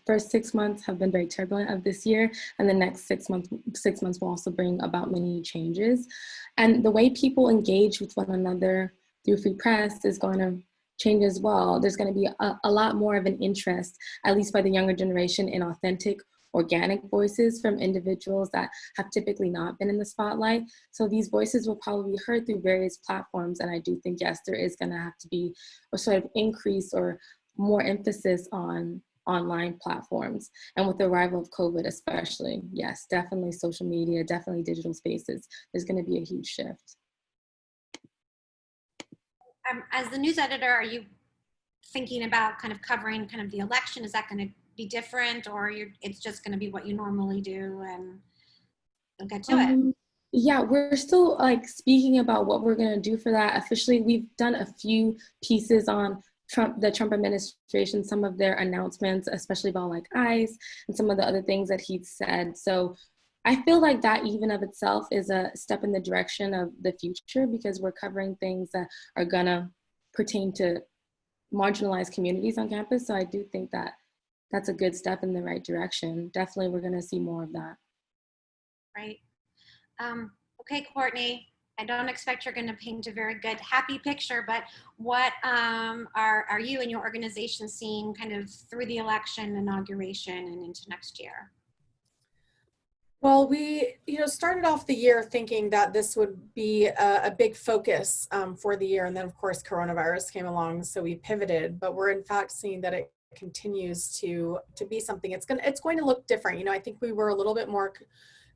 First 6 months have been very turbulent of this year, and the next 6 months will also bring about many changes. And the way people engage with one another through free press is going to change as well. There's going to be a lot more of an interest, at least by the younger generation, in authentic, organic voices from individuals that have typically not been in the spotlight. So these voices will probably be heard through various platforms. And I do think, yes, there is going to have to be a sort of increase or more emphasis on online platforms. And with the arrival of COVID especially, yes, definitely social media, definitely digital spaces, there's going to be a huge shift. As the news editor, are you thinking about kind of covering kind of the election? Is that going to be different, or it's just going to be what you normally do and you'll get to it? Yeah, we're still speaking about what we're going to do for that. Officially, we've done a few pieces on the Trump administration, some of their announcements, especially about ICE and some of the other things that he'd said. So I feel like that even of itself is a step in the direction of the future, because we're covering things that are going to pertain to marginalized communities on campus. So I do think that that's a good step in the right direction. Definitely, we're going to see more of that. Right. Okay, Courtney, I don't expect you're going to paint a very good, happy picture, but what are you and your organization seeing kind of through the election, inauguration, and into next year? Well, we started off the year thinking that this would be a big focus for the year. And then, of course, coronavirus came along, so we pivoted. But we're in fact seeing that it continues to be something. It's going to look different. I think we were a little bit more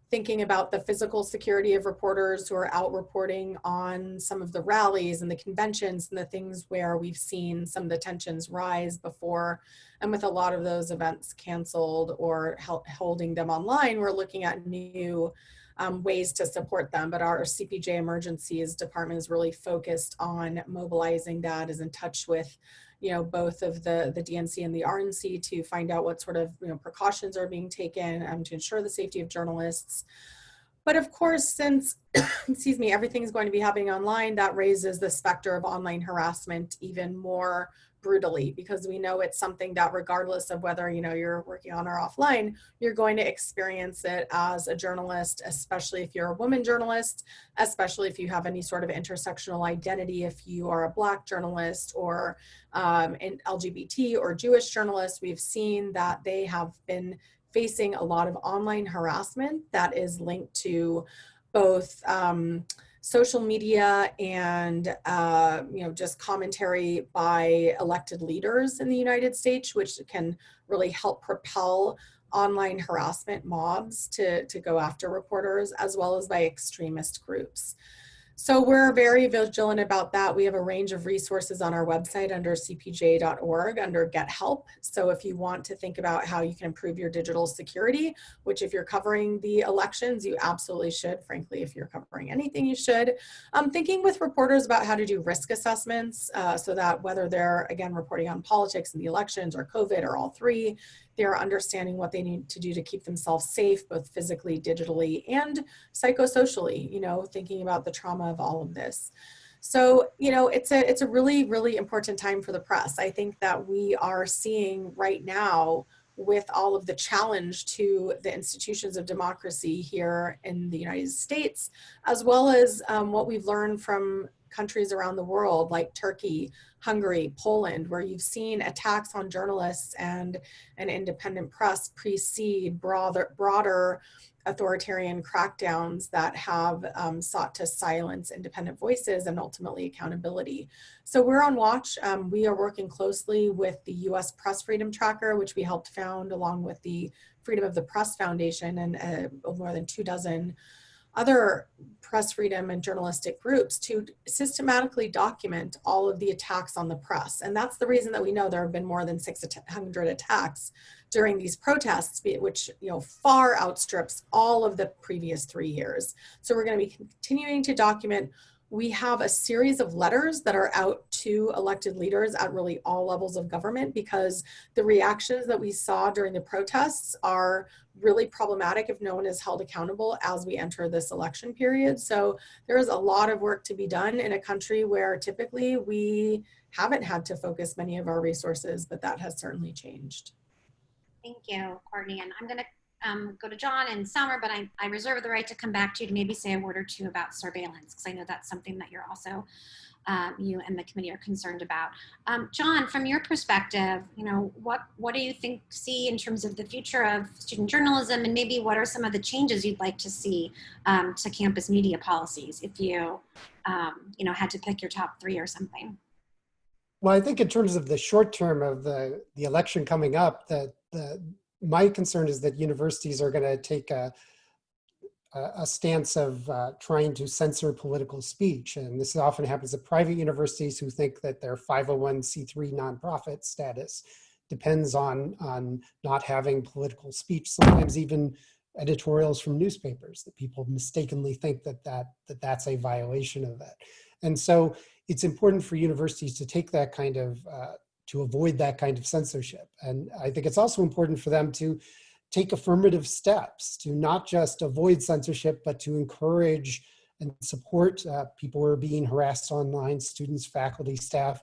thinking about the physical security of reporters who are out reporting on some of the rallies and the conventions and the things where we've seen some of the tensions rise before. And with a lot of those events canceled or holding them online, we're looking at new ways to support them. But our CPJ Emergencies department is really focused on mobilizing that, is in touch with both of the DNC and the RNC to find out what sort of precautions are being taken to ensure the safety of journalists. But of course, since excuse me, everything's going to be happening online, that raises the specter of online harassment even more brutally, because we know it's something that regardless of whether you're working on or offline, you're going to experience it as a journalist, especially if you're a woman journalist, especially if you have any sort of intersectional identity, if you are a Black journalist or an LGBT or Jewish journalist. We've seen that they have been facing a lot of online harassment that is linked to both social media and just commentary by elected leaders in the United States, which can really help propel online harassment mobs to go after reporters, as well as by extremist groups. So we're very vigilant about that. We have a range of resources on our website under cpj.org under Get Help. So if you want to think about how you can improve your digital security, which if you're covering the elections, you absolutely should. Frankly, if you're covering anything, you should. Thinking with reporters about how to do risk assessments so that whether they're, again, reporting on politics and the elections or COVID or all three, they're understanding what they need to do to keep themselves safe, both physically, digitally, and psychosocially, thinking about the trauma of all of this. So, it's a really, really important time for the press. I think that we are seeing right now, with all of the challenge to the institutions of democracy here in the United States, as well as what we've learned from countries around the world like Turkey, Hungary, Poland, where you've seen attacks on journalists and an independent press precede broader authoritarian crackdowns that have sought to silence independent voices and ultimately accountability. So we're on watch. We are working closely with the US Press Freedom Tracker, which we helped found along with the Freedom of the Press Foundation and more than 24 other press freedom and journalistic groups to systematically document all of the attacks on the press. And that's the reason that we know there have been more than 600 attacks during these protests, which far outstrips all of the previous 3 years. So we're going to be continuing to document. We have a series of letters that are out to elected leaders at really all levels of government, because the reactions that we saw during the protests are really problematic if no one is held accountable as we enter this election period. So there is a lot of work to be done in a country where typically we haven't had to focus many of our resources, but that has certainly changed. Thank you, Courtney. And I'm going to go to John and Sommer, but I reserve the right to come back to you to maybe say a word or two about surveillance, because I know that's something that you're also, you and the committee are concerned about. John, from your perspective, what do you see in terms of the future of student journalism, and maybe what are some of the changes you'd like to see to campus media policies if you, had to pick your top 3 or something? Well, I think in terms of the short term of the election coming up, my concern is that universities are going to take a stance of trying to censor political speech. And this often happens at private universities who think that their 501c3 nonprofit status depends on not having political speech, sometimes even editorials from newspapers, that people mistakenly think that's a violation of that. And so it's important for universities to take that kind of, to avoid that kind of censorship. And I think it's also important for them to take affirmative steps to not just avoid censorship, but to encourage and support people who are being harassed online, students, faculty, staff,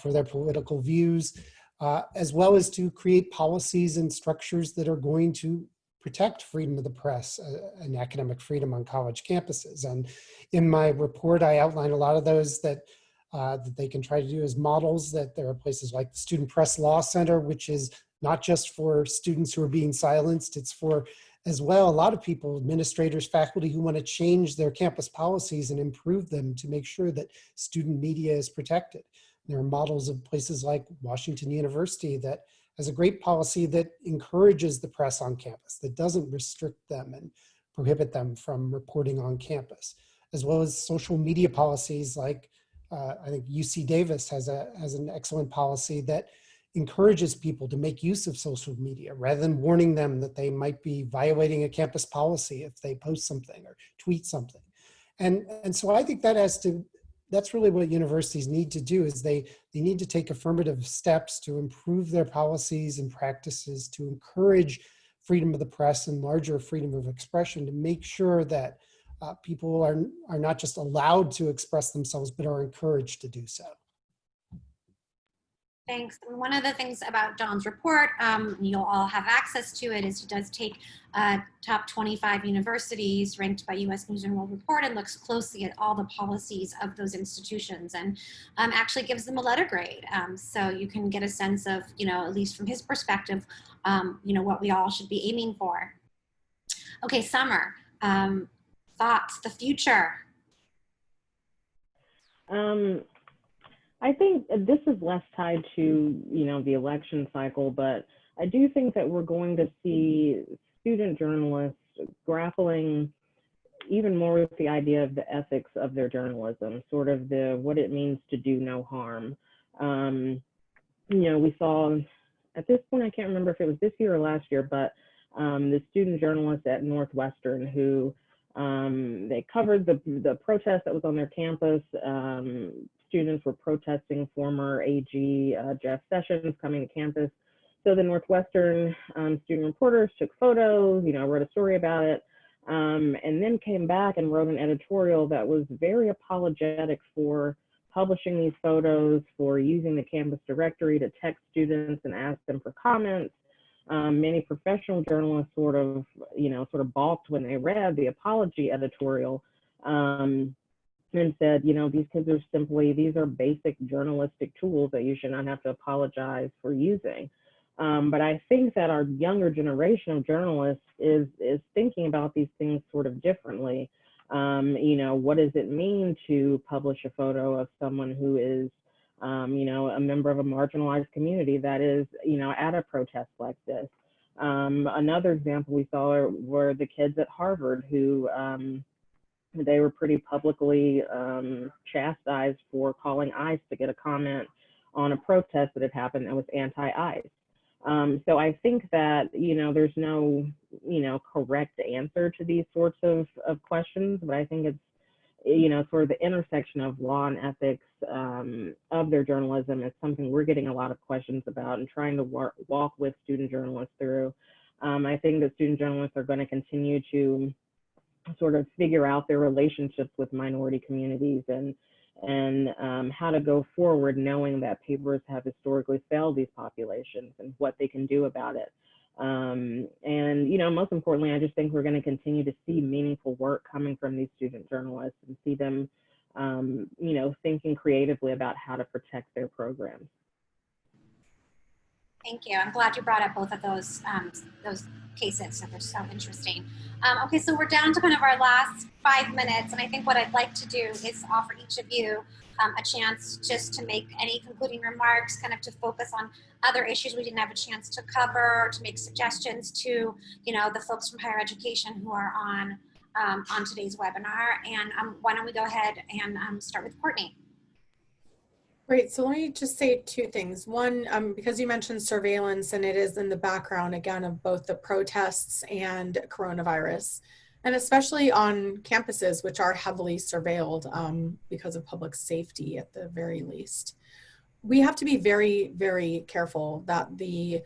for their political views. as well as to create policies and structures that are going to protect freedom of the press and academic freedom on college campuses. And in my report, I outline a lot of those that they can try to do as models. That there are places like the Student Press Law Center, which is not just for students who are being silenced, it's for as well a lot of people, administrators, faculty who want to change their campus policies and improve them to make sure that student media is protected. There are models of places like Washington University that has a great policy that encourages the press on campus, that doesn't restrict them and prohibit them from reporting on campus, as well as social media policies like I think UC Davis has an excellent policy that encourages people to make use of social media rather than warning them that they might be violating a campus policy if they post something or tweet something. And so I think that's really what universities need to do, is they need to take affirmative steps to improve their policies and practices to encourage freedom of the press and larger freedom of expression, to make sure that people are not just allowed to express themselves, but are encouraged to do so. Thanks. And one of the things about Don's report, you'll all have access to it, is he does take top 25 universities ranked by US News and World Report and looks closely at all the policies of those institutions and actually gives them a letter grade. So you can get a sense of, at least from his perspective, what we all should be aiming for. Okay, Sommer, thoughts, the future? I think this is less tied to, the election cycle, but I do think that we're going to see student journalists grappling even more with the idea of the ethics of their journalism, sort of what it means to do no harm. We saw at this point, I can't remember if it was this year or last year, but the student journalist at Northwestern who they covered the protest that was on their campus. Students were protesting former AG Jeff Sessions coming to campus. So the Northwestern student reporters took photos, wrote a story about it, and then came back and wrote an editorial that was very apologetic for publishing these photos, for using the campus directory to text students and ask them for comments. Many professional journalists sort of balked when they read the apology editorial. And said, these kids are these are basic journalistic tools that you should not have to apologize for using. But I think that our younger generation of journalists is thinking about these things sort of differently. What does it mean to publish a photo of someone who is, a member of a marginalized community that is, at a protest like this? Another example we saw were the kids at Harvard who, they were pretty publicly chastised for calling ICE to get a comment on a protest that had happened that was anti-ICE. So I think that, there's no, correct answer to these sorts of questions, but I think it's, sort of the intersection of law and ethics of their journalism is something we're getting a lot of questions about and trying to walk with student journalists through. I think that student journalists are going to continue to sort of figure out their relationships with minority communities and how to go forward, knowing that papers have historically failed these populations and what they can do about it. And most importantly, I just think we're going to continue to see meaningful work coming from these student journalists and see them, thinking creatively about how to protect their programs. Thank you. I'm glad you brought up both of those cases. So they're so interesting. Okay, so we're down to kind of our last 5 minutes, and I think what I'd like to do is offer each of you a chance just to make any concluding remarks, kind of to focus on other issues we didn't have a chance to cover, to make suggestions to the folks from higher education who are on today's webinar. And why don't we go ahead and start with Courtney? Great, so let me just say two things. One, because you mentioned surveillance and it is in the background again of both the protests and coronavirus, and especially on campuses which are heavily surveilled because of public safety at the very least. We have to be very, very careful that the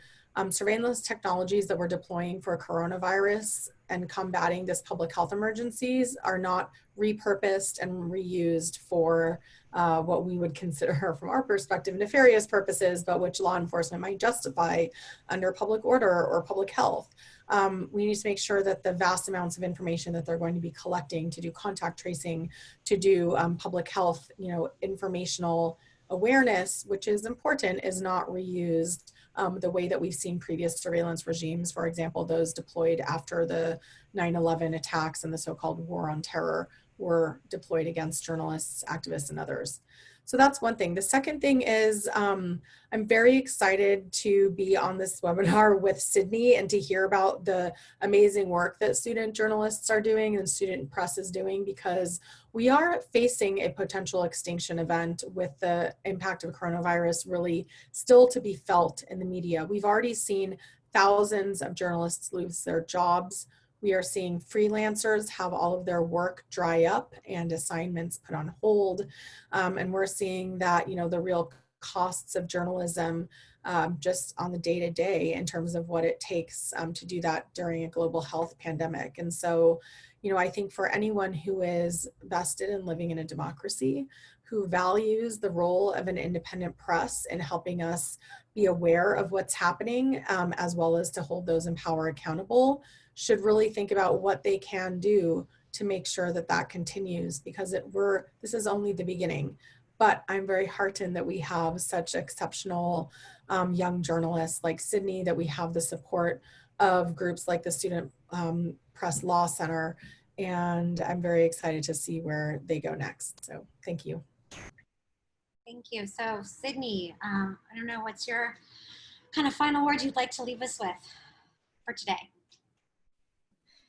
surveillance technologies that we're deploying for coronavirus and combating this public health emergencies are not repurposed and reused for what we would consider, from our perspective, nefarious purposes, but which law enforcement might justify under public order or public health. We need to make sure that the vast amounts of information that they're going to be collecting to do contact tracing, to do public health, informational awareness, which is important, is not reused the way that we've seen previous surveillance regimes, for example, those deployed after the 9/11 attacks and the so-called war on terror were deployed against journalists, activists, and others. So that's one thing. The second thing is I'm very excited to be on this webinar with Sydney and to hear about the amazing work that student journalists are doing and student press is doing, because we are facing a potential extinction event with the impact of coronavirus really still to be felt in the media. We've already seen thousands of journalists lose their jobs. We are seeing freelancers have all of their work dry up and assignments put on hold. And we're seeing that, the real costs of journalism just on the day-to-day in terms of what it takes to do that during a global health pandemic. And so, I think for anyone who is vested in living in a democracy, who values the role of an independent press in helping us be aware of what's happening, as well as to hold those in power accountable, should really think about what they can do to make sure that that continues, because this is only the beginning. But I'm very heartened that we have such exceptional young journalists like Sydney, that we have the support of groups like the Student Press Law Center, and I'm very excited to see where they go next. So thank you. Thank you. So Sydney, I don't know, what's your kind of final words you'd like to leave us with for today?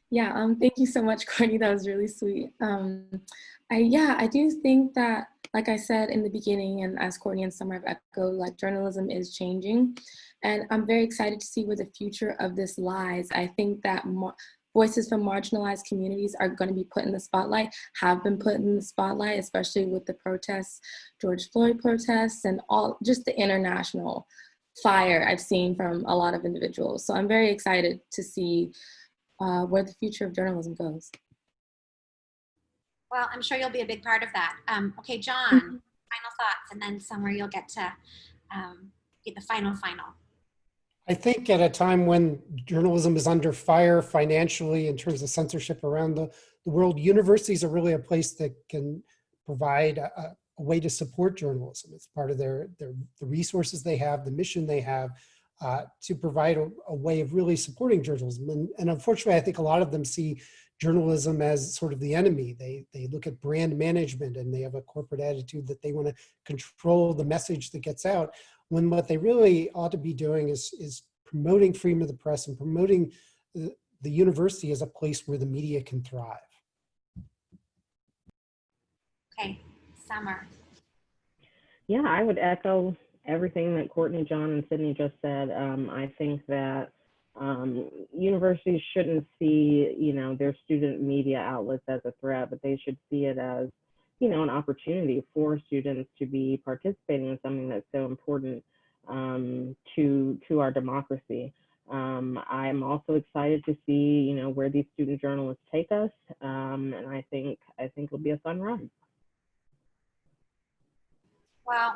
Yeah, thank you so much, Courtney. That was really sweet. I do think that, like I said in the beginning, and as Courtney and Sommer have echoed, like, journalism is changing, and I'm very excited to see where the future of this lies. I think that voices from marginalized communities are going to be put in the spotlight, have been put in the spotlight, especially with the protests, George Floyd protests, and just the international fire I've seen from a lot of individuals. So I'm very excited to see where the future of journalism goes. Well, I'm sure you'll be a big part of that. Okay, John, final thoughts, and then Sommer, you'll get to get the final. I think at a time when journalism is under fire financially in terms of censorship around the world, universities are really a place that can provide a way to support journalism. It's part of the resources they have, the mission they have, to provide a way of really supporting journalism. And unfortunately, I think a lot of them see journalism as sort of the enemy. They look at brand management and they have a corporate attitude that they want to control the message that gets out, when what they really ought to be doing is promoting freedom of the press and promoting the university as a place where the media can thrive. Okay, Sommer. Yeah, I would echo everything that Courtney, John, and Sydney just said. I think that universities shouldn't see, their student media outlets as a threat, but they should see it as, an opportunity for students to be participating in something that's so important to our democracy. I'm also excited to see, where these student journalists take us, and I think it'll be a fun ride. Well,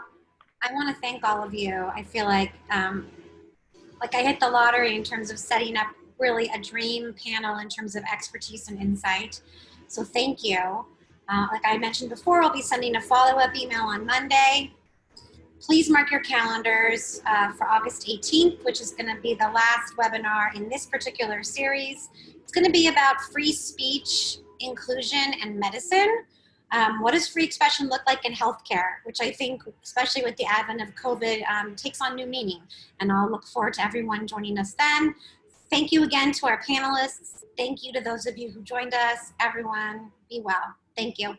I want to thank all of you. I feel like I hit the lottery in terms of setting up really a dream panel in terms of expertise and insight. So thank you. Like I mentioned before, I'll be sending a follow-up email on Monday. Please mark your calendars for August 18th, which is going to be the last webinar in this particular series. It's going to be about free speech, inclusion, and medicine. What does free expression look like in healthcare, which I think, especially with the advent of COVID, takes on new meaning. And I'll look forward to everyone joining us then. Thank you again to our panelists. Thank you to those of you who joined us. Everyone, be well. Thank you.